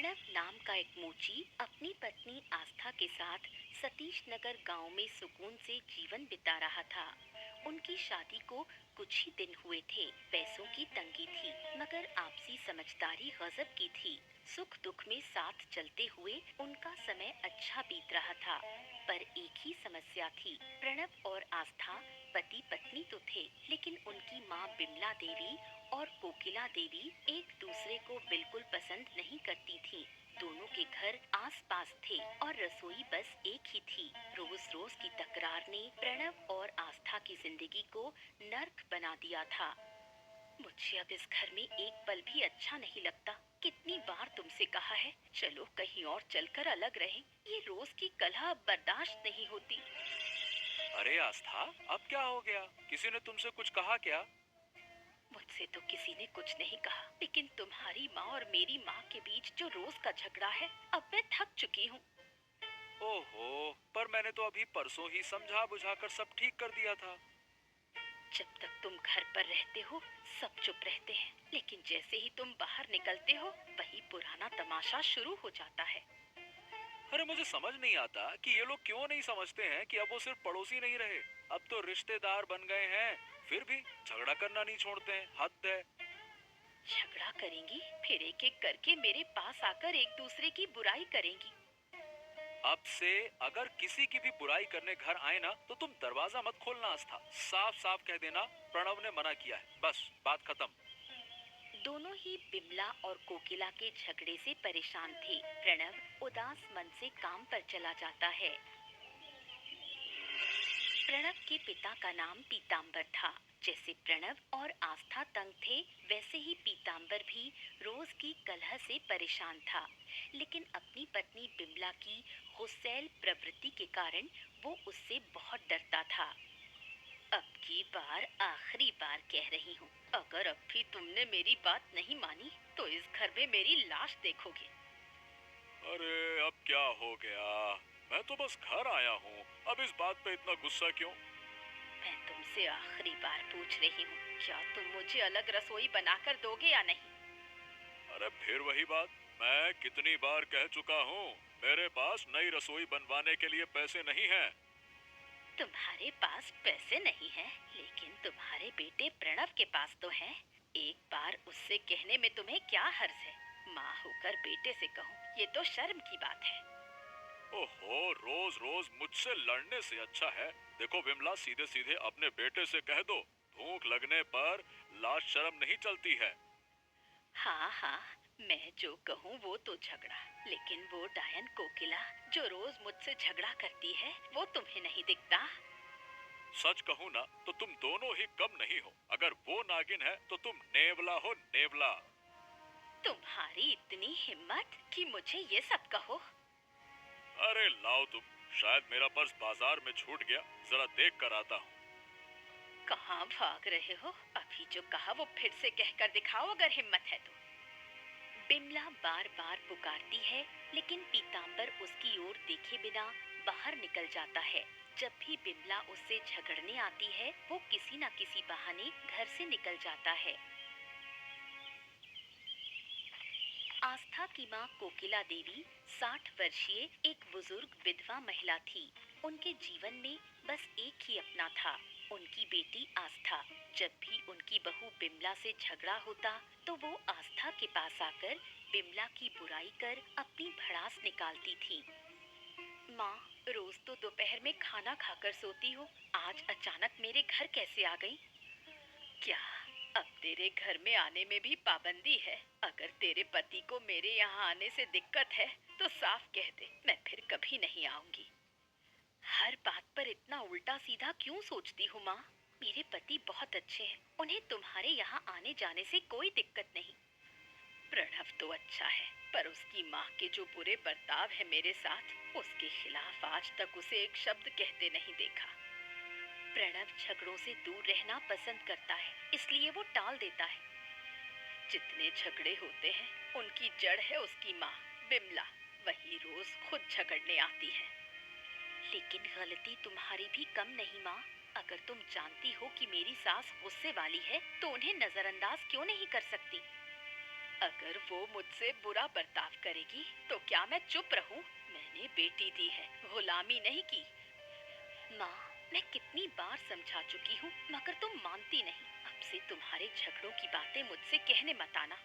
प्रणव नाम का एक मोची अपनी पत्नी आस्था के साथ सतीश नगर गांव में सुकून से जीवन बिता रहा था। उनकी शादी को कुछ ही दिन हुए थे। पैसों की तंगी थी, मगर आपसी समझदारी गजब की थी। सुख दुख में साथ चलते हुए उनका समय अच्छा बीत रहा था। पर एक ही समस्या थी। प्रणव और आस्था पति पत्नी तो थे, लेकिन उनकी माँ बिमला देवी और कोकिला देवी एक दूसरे को बिल्कुल पसंद नहीं करती थीं। दोनों के घर आस-पास थे और रसोई बस एक ही थी। रोज रोज की तकरार ने प्रणव और आस्था की जिंदगी को नर्क बना दिया था। मुझे अब इस घर में एक पल भी अच्छा नहीं लगता। कितनी बार तुमसे कहा है, चलो कहीं और चलकर अलग रहें। ये रोज की कलह अब बर्दाश्त नहीं होती। अरे आस्था, अब क्या हो गया? किसी ने तुमसे कुछ कहा क्या? मुझसे तो किसी ने कुछ नहीं कहा, लेकिन तुम्हारी माँ और मेरी माँ के बीच जो रोज का झगड़ा है, अब मैं थक चुकी हूँ। ओहो, पर मैंने तो अभी परसों ही समझा बुझाकर सब ठीक कर दिया था। जब तक तुम घर पर रहते हो सब चुप रहते हैं, लेकिन जैसे ही तुम बाहर निकलते हो वही पुराना तमाशा शुरू हो जाता है। अरे मुझे समझ नहीं आता कि ये लोग क्यों नहीं समझते हैं कि अब वो सिर्फ पड़ोसी नहीं रहे, अब तो रिश्तेदार बन गए हैं। फिर भी झगड़ा करना नहीं छोड़ते हैं, हद है। झगड़ा करेंगी, फिर एक एक करके मेरे पास आकर एक दूसरे की बुराई करेंगी। अब से अगर किसी की भी बुराई करने घर आए ना, तो तुम दरवाजा मत खोलना आस्था। साफ साफ कह देना प्रणव ने मना किया है, बस बात खत्म। दोनों ही बिमला और कोकिला के झगड़े से परेशान थे। प्रणव उदास मन से काम पर चला जाता है। प्रणव के पिता का नाम पीताम्बर था। जैसे प्रणव और आस्था तंग थे, वैसे ही पीताम्बर भी रोज की कलह से परेशान था। लेकिन अपनी पत्नी बिमला की गुस्सैल प्रवृत्ति के कारण वो उससे बहुत डरता था। अब की बार आखिरी बार कह रही हूँ, अगर अब भी तुमने मेरी बात नहीं मानी तो इस घर में मेरी लाश देखोगे। अरे अब क्या हो गया? मैं तो बस घर आया हूँ, अब इस बात पे इतना गुस्सा क्यों? मैं तुमसे आखिरी बार पूछ रही हूँ, क्या तुम मुझे अलग रसोई बनाकर दोगे या नहीं? अरे फिर वही बात, मैं कितनी बार कह चुका हूँ, मेरे पास नई रसोई बनवाने के लिए पैसे नहीं हैं। तुम्हारे पास पैसे नहीं हैं, लेकिन तुम्हारे बेटे प्रणव के पास तो हैं। एक बार उससे कहने में तुम्हें क्या हर्ज है? माँ होकर बेटे से कहूँ, ये तो शर्म की बात है। ओहो, रोज रोज मुझसे लड़ने से अच्छा है, देखो विमला, सीधे सीधे अपने बेटे से कह दो, भूख लगने पर लाज शर्म नहीं चलती है। हाँ हाँ, मैं जो कहूँ वो तो झगड़ा, लेकिन वो डायन कोकिला जो रोज मुझसे झगड़ा करती है, वो तुम्हें नहीं दिखता? सच कहूँ ना तो तुम दोनों ही कम नहीं हो। अगर वो नागिन है तो तुम नेवला हो, नेवला। तुम्हारी इतनी हिम्मत कि मुझे ये सब कहो? अरे लाओ तुम, शायद मेरा पर्स बाजार में छूट गया, जरा देख कर आता हूँ। कहाँ भाग रहे हो? अभी जो कहा वो फिर से कहकर दिखाओ अगर हिम्मत है तो। बिमला बार बार पुकारती है, लेकिन पीताम्बर उसकी ओर देखे बिना बाहर निकल जाता है। जब भी बिमला उससे झगड़ने आती है, वो किसी न किसी बहाने घर से निकल जाता है। आस्था की माँ कोकिला देवी 60 वर्षीय एक बुजुर्ग विधवा महिला थी। उनके जीवन में बस एक ही अपना था, उनकी बेटी आस्था। जब भी उनकी बहू बिमला से झगड़ा होता, तो वो आस्था के पास आकर बिमला की बुराई कर अपनी भड़ास निकालती थी। माँ, रोज तो दोपहर में खाना खाकर सोती हो, आज अचानक मेरे घर कैसे आ गई? क्या अब तेरे घर में आने में भी पाबंदी है? अगर तेरे पति को मेरे यहाँ आने से दिक्कत है तो साफ कह दे, मैं फिर कभी नहीं आऊंगी। हर बात पर इतना उल्टा सीधा क्यों सोचती हो माँ? मेरे पति बहुत अच्छे हैं, उन्हें तुम्हारे यहाँ आने जाने से कोई दिक्कत नहीं। प्रणव तो अच्छा है, पर उसकी माँ के जो बुरे बर्ताव है मेरे साथ, उसके खिलाफ आज तक उसे एक शब्द कहते नहीं देखा। प्रणव झगड़ों से दूर रहना पसंद करता है, इसलिए वो टाल देता है। जितने झगड़े होते हैं उनकी जड़ है उसकी माँ बिमला, वही रोज खुद झगड़ने आती है। लेकिन गलती तुम्हारी भी कम नहीं माँ। अगर तुम जानती हो कि मेरी सास गुस्से वाली है, तो उन्हें नजरअंदाज क्यों नहीं कर सकती? अगर वो मुझसे बुरा बर्ताव करेगी तो क्या मैं चुप रहूं? मैंने बेटी दी है, गुलामी नहीं की। माँ, मैं कितनी बार समझा चुकी हूँ, मगर तुम मानती नहीं। अब से तुम्हारे झगड़ों की बातें मुझसे कहने मत आना।